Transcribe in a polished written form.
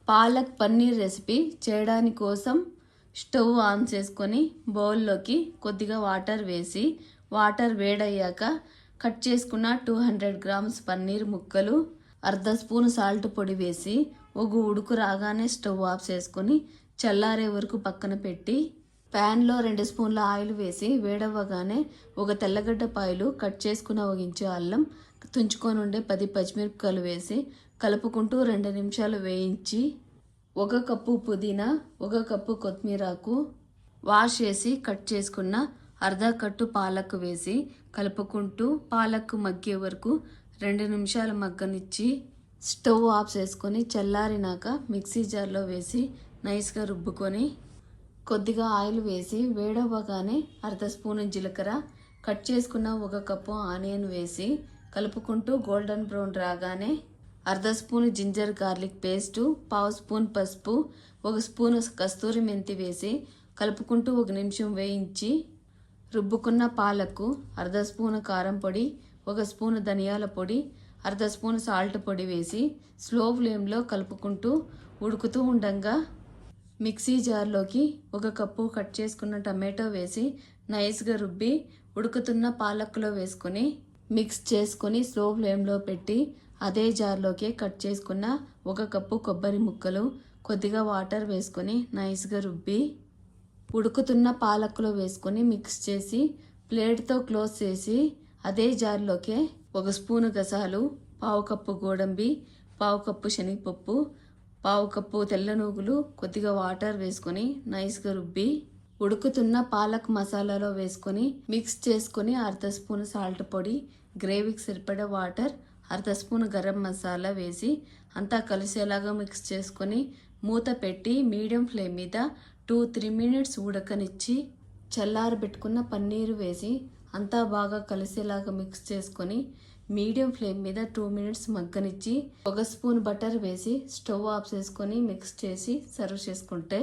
palak paneer recipe చేయడానికి కోసం stove on చేసుకొని బౌల్లోకి కొద్దిగా వాటర్ వేసి వాటర్ వేడయ్యాక కట్ చేసుకున్న 200 గ్రామ్స్ పన్నీర్ ముక్కలు, అర్ధ స్పూన్ సాల్ట్ పొడి వేసి ఒక ఉడుకు రాగానే స్టవ్ ఆఫ్ చేసుకొని చల్లారే వరకు పక్కన పెట్టి ప్యాన్లో 2 స్పూన్ల ఆయిల్ వేసి వేడవ్వగానే ఒక తెల్లగడ్డపాయలు కట్ చేసుకున్న ఒక ఇంచు అల్లం, తుంచుకొని ఉండే 10 పచ్చిమిరపకాయలు వేసి కలుపుకుంటూ 2 నిమిషాలు వేయించి 1 కప్పు పుదీనా, 1 కప్పు కొత్తిమీరాకు వాష్ చేసి కట్ చేసుకున్న అర్ధ కట్టు పాలకు వేసి కలుపుకుంటూ పాలకు మగ్గే వరకు 2 నిమిషాలు మగ్గనిచ్చి స్టవ్ ఆఫ్ చేసుకొని చల్లారినాక మిక్సీ జార్లో వేసి నైస్గా రుబ్బుకొని కొద్దిగా ఆయిల్ వేసి వేడవ్వగానే అర్ధ స్పూన్ జీలకర్ర, కట్ చేసుకున్న 1 కప్పు ఆనియన్ వేసి కలుపుకుంటూ గోల్డెన్ బ్రౌన్ రాగానే అర్ధ spoon ginger garlic paste, 1/2 spoon పసుపు, 1 స్పూన్ కస్తూరి మెంతి వేసి కలుపుకుంటూ 1 నిమిషం వేయించి రుబ్బుకున్న పాలకు అర్ధ స్పూన్ కారం పొడి, 1 స్పూన్ ధనియాల పొడి, అర్ధ స్పూన్ సాల్ట్ పొడి వేసి స్లో ఫ్లేమ్లో కలుపుకుంటూ ఉడుకుతూ ఉండగా మిక్సీ జార్లోకి 1 కప్పు కట్ చేసుకున్న టమాటో వేసి నైస్గా రుబ్బి ఉడుకుతున్న పాలకులో వేసుకొని మిక్స్ చేసుకొని స్లో ఫ్లేమ్లో పెట్టి అదే జార్లోకి కట్ చేసుకున్న 1 కప్పు కొబ్బరి ముక్కలు, కొద్దిగా వాటర్ వేసుకొని నైస్గా రుబ్బి ఉడుకుతున్న పాలకులో వేసుకొని మిక్స్ చేసి ప్లేట్తో క్లోజ్ చేసి అదే జార్లోకి 1 స్పూను గసాలు, 1/2 కప్పు గోడంబి, 1/2 కప్పు శనగపప్పు, 1/2 కప్పు తెల్ల నువ్వులు, కొద్దిగా వాటర్ వేసుకొని నైస్గా రుబ్బి ఉడుకుతున్న పాలక్ మసాలాలో వేసుకొని మిక్స్ చేసుకొని అర్ధ స్పూన్ సాల్ట్ పొడి, గ్రేవీకి సరిపడా వాటర్, అర్ధ స్పూన్ గరం మసాలా వేసి అంతా కలిసేలాగా మిక్స్ చేసుకొని మూత పెట్టి మీడియం ఫ్లేమ్ మీద 2-3 మినిట్స్ ఉడకనిచ్చి చల్లారబెట్టుకున్న పన్నీరు వేసి అంతా బాగా కలిసేలాగా మిక్స్ చేసుకొని మీడియం ఫ్లేమ్ మీద 2 మినిట్స్ మగ్గనిచ్చి 1 స్పూన్ బటర్ వేసి స్టవ్ ఆఫ్ చేసుకొని మిక్స్ చేసి సర్వ్ చేసుకుంటే